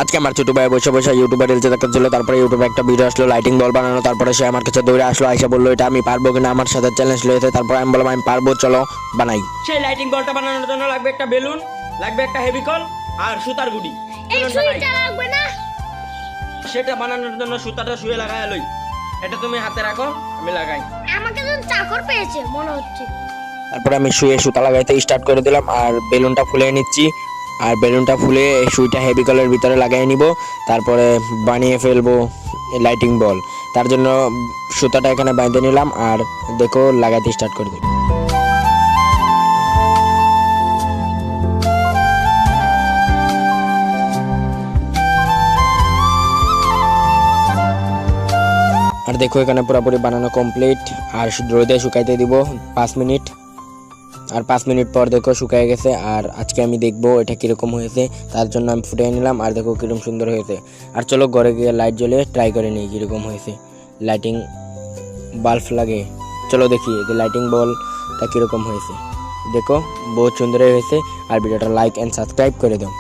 আজকে আমার ছোট ভাই বসে বসে ইউটিউবে রিলস দেখাচ্ছিল, তারপরে ইউটিউবে একটা ভিডিও আসলো লাইটিং বল বানানো। তারপরে সে আমার কাছে দৌড়ে আসলো, আইসা বললো এটা আমি পারবো কিনা, আমার সাথে চ্যালেঞ্জ লয়েছে। তারপর আমি বললাম আমি পারবো, চলো বানাই। সেই লাইটিং বলটা বানানোর জন্য লাগবে একটা বেলুন, লাগবে একটা হেভিকল আর সুতার গুড়ি। এই সুইটা লাগবে না। সেটা বানানোর জন্য সুতাটা শুয়ে লাগায় লই। এটা তুমি হাতে রাখো, আমি লাগাই। আমাকে তো চাকর পেয়েছে মনে হচ্ছে। তারপরে আমি শুয়ে সুতা লাগাইতে স্টার্ট করে দিলাম আর বেলুনটা ফুলে নিচ্ছি। আর বেলুনটা ফুলে সুইটা হেভি কলের ভিতরে লাগাই নিব, তারপরে বানিয়ে ফেলবো লাইটিং বল। তার জন্য সুতাটা এখানে বাঁধে নিলাম আর দেখো লাগাইতে স্টার্ট করে দিলাম। আর দেখো এখানে পুরোপুরি বানানো কমপ্লিট। আর রোদে শুকাইতে দিব 5 মিনিট। আর 5 মিনিট পর দেখো শুকায় গেছে। আর আজকে আমি দেখবো এটা কীরকম হয়েছে, তার জন্য আমি ফুটিয়ে নিলাম। আর দেখো কীরকম সুন্দর হয়েছে। আর চলো ঘরে গিয়ে লাইট জ্বলে ট্রাই করে নিই কীরকম হয়েছে। লাইটিং বাল্ব লাগে, চলো দেখি যে লাইটিং বলটা কীরকম হয়েছে। দেখো বহুত সুন্দর হয়েছে। আর ভিডিওটা লাইক অ্যান্ড সাবস্ক্রাইব করে দাও।